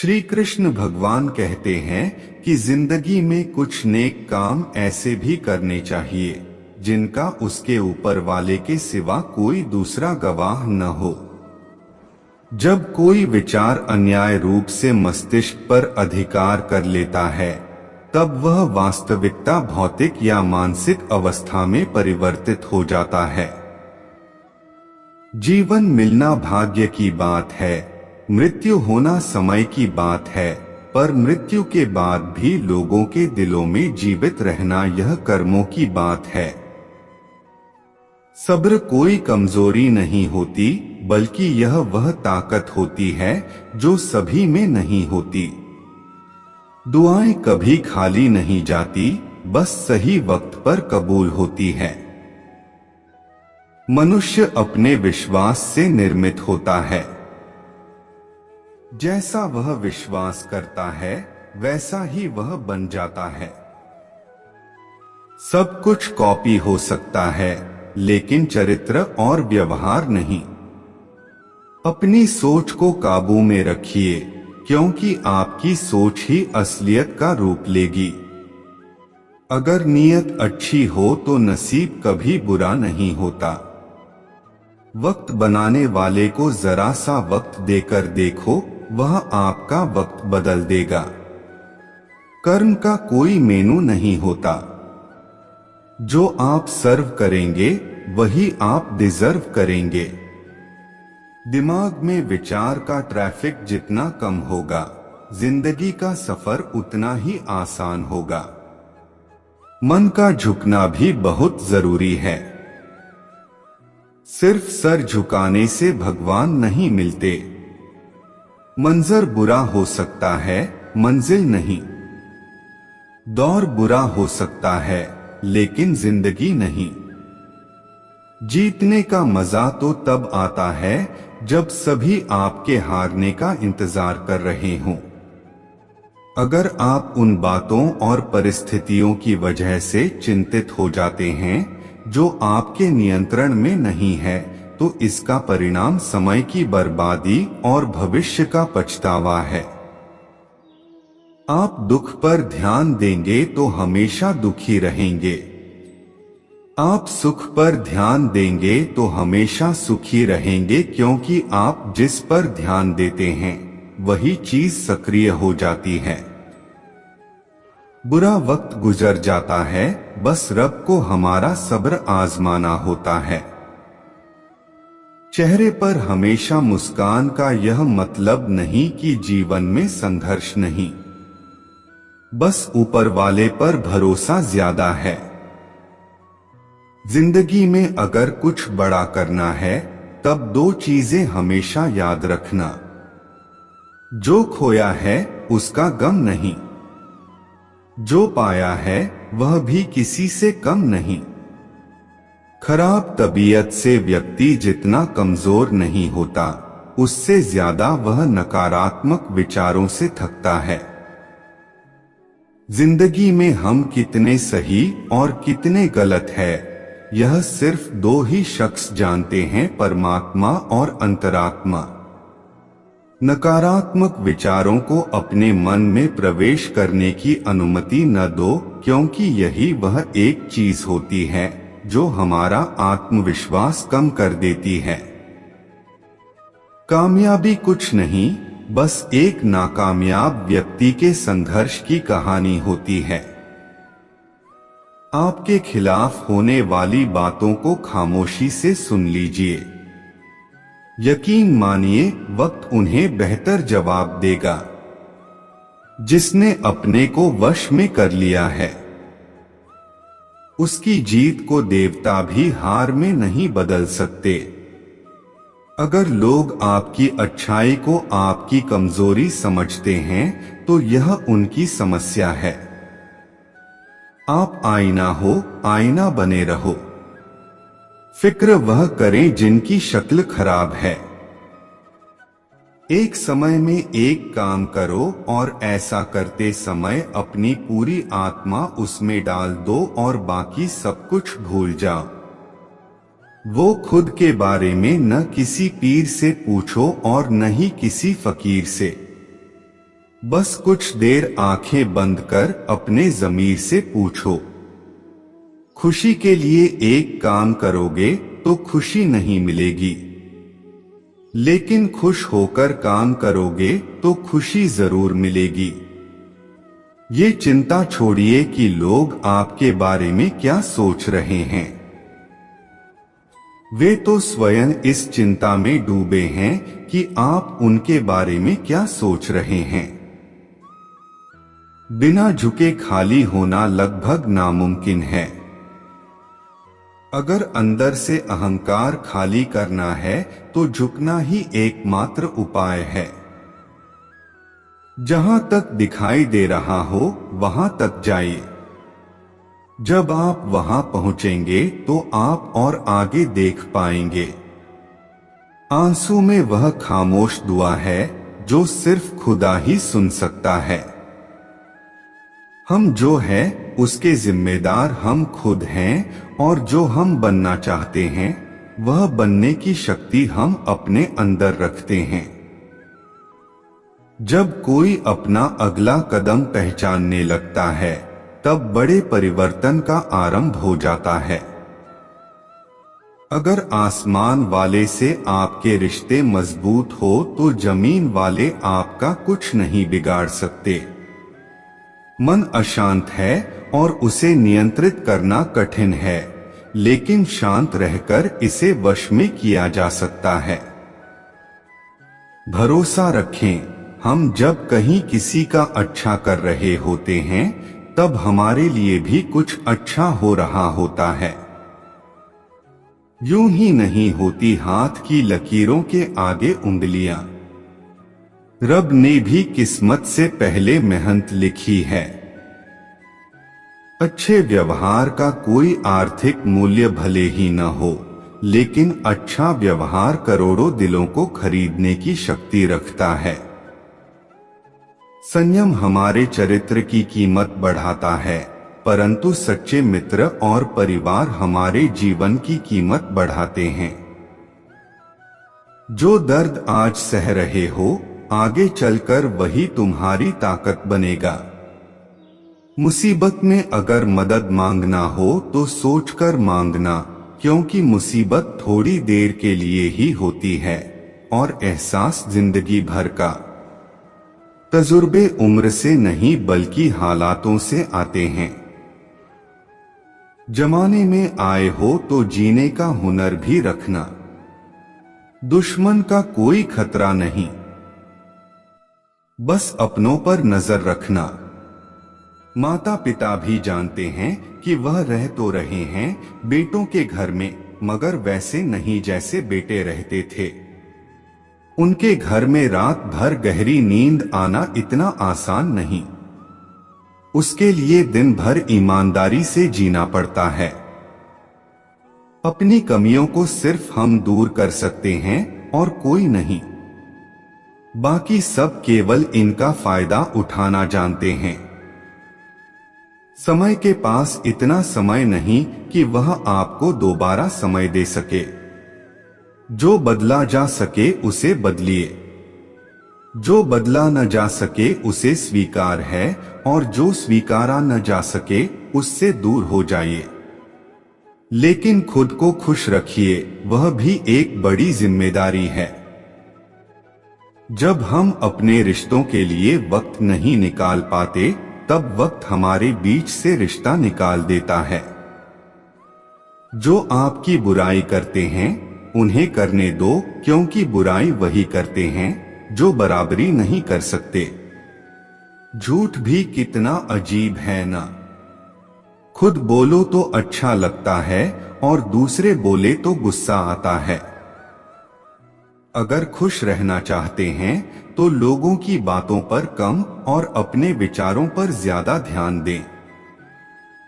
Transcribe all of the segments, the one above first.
श्री कृष्ण भगवान कहते हैं कि जिंदगी में कुछ नेक काम ऐसे भी करने चाहिए जिनका उसके ऊपर वाले के सिवा कोई दूसरा गवाह न हो। जब कोई विचार अन्याय रूप से मस्तिष्क पर अधिकार कर लेता है, तब वह वास्तविकता भौतिक या मानसिक अवस्था में परिवर्तित हो जाता है। जीवन मिलना भाग्य की बात है, मृत्यु होना समय की बात है, पर मृत्यु के बाद भी लोगों के दिलों में जीवित रहना यह कर्मों की बात है। सब्र कोई कमजोरी नहीं होती, बल्कि यह वह ताकत होती है जो सभी में नहीं होती। दुआएं कभी खाली नहीं जाती, बस सही वक्त पर कबूल होती है। मनुष्य अपने विश्वास से निर्मित होता है। जैसा वह विश्वास करता है, वैसा ही वह बन जाता है। सब कुछ कॉपी हो सकता है, लेकिन चरित्र और व्यवहार नहीं। अपनी सोच को काबू में रखिए, क्योंकि आपकी सोच ही असलियत का रूप लेगी। अगर नीयत अच्छी हो तो नसीब कभी बुरा नहीं होता। वक्त बनाने वाले को जरा सा वक्त देकर देखो, वह आपका वक्त बदल देगा। कर्म का कोई मेनू नहीं होता। जो आप सर्व करेंगे वही आप डिजर्व करेंगे। दिमाग में विचार का ट्रैफिक जितना कम होगा, जिंदगी का सफर उतना ही आसान होगा। मन का झुकना भी बहुत जरूरी है। सिर्फ सर झुकाने से भगवान नहीं मिलते। मंजर बुरा हो सकता है, मंजिल नहीं। दौर बुरा हो सकता है, लेकिन जिंदगी नहीं। जीतने का मजा तो तब आता है जब सभी आपके हारने का इंतजार कर रहे हों। अगर आप उन बातों और परिस्थितियों की वजह से चिंतित हो जाते हैं जो आपके नियंत्रण में नहीं है, तो इसका परिणाम समय की बर्बादी और भविष्य का पछतावा है। आप दुख पर ध्यान देंगे तो हमेशा दुखी रहेंगे। आप सुख पर ध्यान देंगे तो हमेशा सुखी रहेंगे, क्योंकि आप जिस पर ध्यान देते हैं वही चीज सक्रिय हो जाती है। बुरा वक्त गुजर जाता है, बस रब को हमारा सब्र आजमाना होता है। चेहरे पर हमेशा मुस्कान का यह मतलब नहीं कि जीवन में संघर्ष नहीं, बस ऊपर वाले पर भरोसा ज्यादा है। जिंदगी में अगर कुछ बड़ा करना है, तब दो चीजें हमेशा याद रखना। जो खोया है उसका गम नहीं, जो पाया है वह भी किसी से कम नहीं। खराब तबीयत से व्यक्ति जितना कमजोर नहीं होता, उससे ज्यादा वह नकारात्मक विचारों से थकता है। जिंदगी में हम कितने सही और कितने गलत है, यह सिर्फ दो ही शख्स जानते हैं, परमात्मा और अंतरात्मा। नकारात्मक विचारों को अपने मन में प्रवेश करने की अनुमति न दो, क्योंकि यही वह एक चीज होती है जो हमारा आत्मविश्वास कम कर देती है। कामयाबी कुछ नहीं, बस एक नाकामयाब व्यक्ति के संघर्ष की कहानी होती है। आपके खिलाफ होने वाली बातों को खामोशी से सुन लीजिए। यकीन मानिए, वक्त उन्हें बेहतर जवाब देगा। जिसने अपने को वश में कर लिया है, उसकी जीत को देवता भी हार में नहीं बदल सकते। अगर लोग आपकी अच्छाई को आपकी कमजोरी समझते हैं, तो यह उनकी समस्या है। आप आईना हो, आईना बने रहो। फिक्र वह करें जिनकी शक्ल खराब है। एक समय में एक काम करो और ऐसा करते समय अपनी पूरी आत्मा उसमें डाल दो और बाकी सब कुछ भूल जाओ। वो खुद के बारे में न किसी पीर से पूछो और न ही किसी फकीर से। बस कुछ देर आंखें बंद कर अपने ज़मीर से पूछो, खुशी के लिए एक काम करोगे तो खुशी नहीं मिलेगी, लेकिन खुश होकर काम करोगे तो खुशी जरूर मिलेगी। ये चिंता छोड़िए कि लोग आपके बारे में क्या सोच रहे हैं। वे तो स्वयं इस चिंता में डूबे हैं कि आप उनके बारे में क्या सोच रहे हैं। बिना झुके खाली होना लगभग नामुमकिन है। अगर अंदर से अहंकार खाली करना है तो झुकना ही एकमात्र उपाय है। जहां तक दिखाई दे रहा हो वहां तक जाइए। जब आप वहां पहुंचेंगे तो आप और आगे देख पाएंगे। आंसू में वह खामोश दुआ है जो सिर्फ खुदा ही सुन सकता है। हम जो है उसके जिम्मेदार हम खुद हैं और जो हम बनना चाहते हैं वह बनने की शक्ति हम अपने अंदर रखते हैं। जब कोई अपना अगला कदम पहचानने लगता है तब बड़े परिवर्तन का आरंभ हो जाता है। अगर आसमान वाले से आपके रिश्ते मजबूत हो तो जमीन वाले आपका कुछ नहीं बिगाड़ सकते। मन अशांत है और उसे नियंत्रित करना कठिन है, लेकिन शांत रहकर इसे वश में किया जा सकता है। भरोसा रखें, हम जब कहीं किसी का अच्छा कर रहे होते हैं तब हमारे लिए भी कुछ अच्छा हो रहा होता है। यूं ही नहीं होती हाथ की लकीरों के आगे उंगलियां। रब ने भी किस्मत से पहले मेहनत लिखी है। अच्छे व्यवहार का कोई आर्थिक मूल्य भले ही न हो, लेकिन अच्छा व्यवहार करोड़ों दिलों को खरीदने की शक्ति रखता है। संयम हमारे चरित्र की कीमत बढ़ाता है, परंतु सच्चे मित्र और परिवार हमारे जीवन की कीमत बढ़ाते हैं। जो दर्द आज सह रहे हो, आगे चलकर वही तुम्हारी ताकत बनेगा। मुसीबत में अगर मदद मांगना हो तो सोचकर मांगना, क्योंकि मुसीबत थोड़ी देर के लिए ही होती है और एहसास जिंदगी भर का। तजुर्बे उम्र से नहीं बल्कि हालातों से आते हैं। जमाने में आए हो तो जीने का हुनर भी रखना। दुश्मन का कोई खतरा नहीं, बस अपनों पर नजर रखना। माता पिता भी जानते हैं कि वह रह तो रहे हैं बेटों के घर में, मगर वैसे नहीं जैसे बेटे रहते थे। उनके घर में रात भर गहरी नींद आना इतना आसान नहीं। उसके लिए दिन भर ईमानदारी से जीना पड़ता है। अपनी कमियों को सिर्फ हम दूर कर सकते हैं और कोई नहीं। बाकी सब केवल इनका फायदा उठाना जानते हैं। समय के पास इतना समय नहीं कि वह आपको दोबारा समय दे सके। जो बदला जा सके उसे बदलिए, जो बदला न जा सके उसे स्वीकार है, और जो स्वीकारा न जा सके उससे दूर हो जाइए। लेकिन खुद को खुश रखिए, वह भी एक बड़ी जिम्मेदारी है। जब हम अपने रिश्तों के लिए वक्त नहीं निकाल पाते तब वक्त हमारे बीच से रिश्ता निकाल देता है। जो आपकी बुराई करते हैं उन्हें करने दो, क्योंकि बुराई वही करते हैं जो बराबरी नहीं कर सकते। झूठ भी कितना अजीब है ना। खुद बोलो तो अच्छा लगता है और दूसरे बोले तो गुस्सा आता है। अगर खुश रहना चाहते हैं तो लोगों की बातों पर कम और अपने विचारों पर ज्यादा ध्यान दें।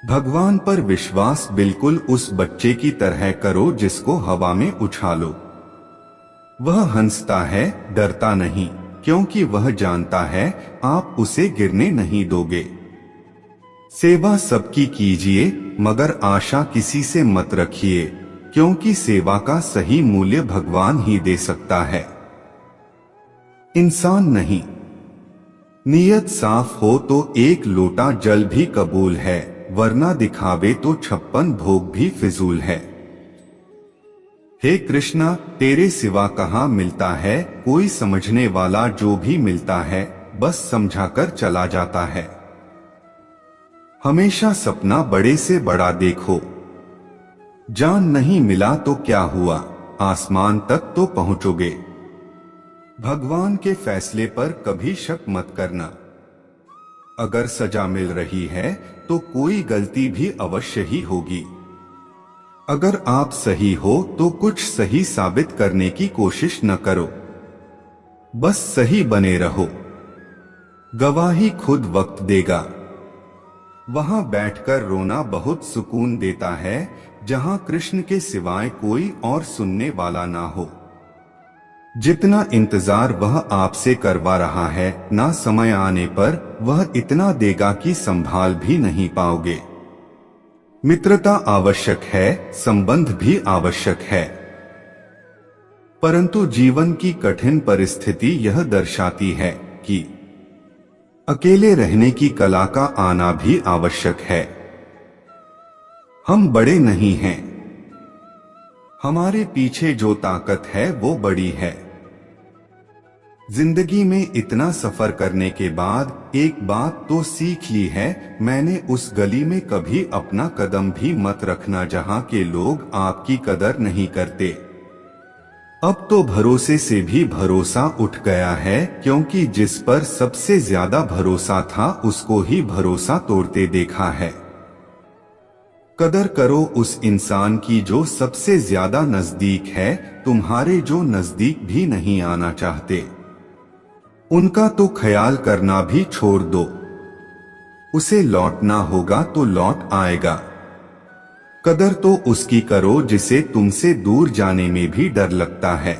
भगवान पर विश्वास बिल्कुल उस बच्चे की तरह करो जिसको हवा में उछालो। वह हंसता है, डरता नहीं, क्योंकि वह जानता है आप उसे गिरने नहीं दोगे। सेवा सबकी कीजिए, मगर आशा किसी से मत रखिए, क्योंकि सेवा का सही मूल्य भगवान ही दे सकता है, इंसान नहीं। नीयत साफ हो तो एक लोटा जल भी कबूल है, वरना दिखावे तो 56 भोग भी फिजूल है। हे कृष्णा, तेरे सिवा कहाँ मिलता है कोई समझने वाला, जो भी मिलता है बस समझाकर चला जाता है। हमेशा सपना बड़े से बड़ा देखो, जान नहीं मिला तो क्या हुआ, आसमान तक तो पहुंचोगे। भगवान के फैसले पर कभी शक मत करना। अगर सजा मिल रही है तो कोई गलती भी अवश्य ही होगी। अगर आप सही हो तो कुछ सही साबित करने की कोशिश न करो, बस सही बने रहो। गवाही खुद वक्त देगा। वहां बैठकर रोना बहुत सुकून देता है, जहां कृष्ण के सिवाय कोई और सुनने वाला ना हो। जितना इंतजार वह आपसे करवा रहा है, ना समय आने पर वह इतना देगा कि संभाल भी नहीं पाओगे। मित्रता आवश्यक है, संबंध भी आवश्यक है, परंतु जीवन की कठिन परिस्थिति यह दर्शाती है कि अकेले रहने की कला का आना भी आवश्यक है। हम बड़े नहीं हैं, हमारे पीछे जो ताकत है वो बड़ी है। जिंदगी में इतना सफर करने के बाद एक बात तो सीख ली है मैंने, उस गली में कभी अपना कदम भी मत रखना जहां के लोग आपकी कदर नहीं करते। अब तो भरोसे से भी भरोसा उठ गया है, क्योंकि जिस पर सबसे ज्यादा भरोसा था उसको ही भरोसा तोड़ते देखा है। कदर करो उस इंसान की जो सबसे ज्यादा नजदीक है, तुम्हारे जो नजदीक भी नहीं आना चाहते। उनका तो ख्याल करना भी छोड़ दो, उसे लौटना होगा तो लौट आएगा। कदर तो उसकी करो जिसे तुमसे दूर जाने में भी डर लगता है।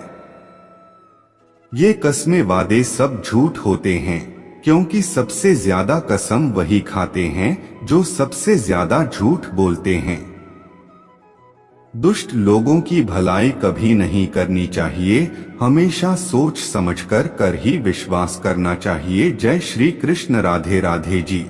ये कस्में वादे सब झूठ होते हैं, क्योंकि सबसे ज्यादा कसम वही खाते हैं जो सबसे ज्यादा झूठ बोलते हैं। दुष्ट लोगों की भलाई कभी नहीं करनी चाहिए, हमेशा सोच समझकर कर ही विश्वास करना चाहिए। जय श्री कृष्ण। राधे राधे जी।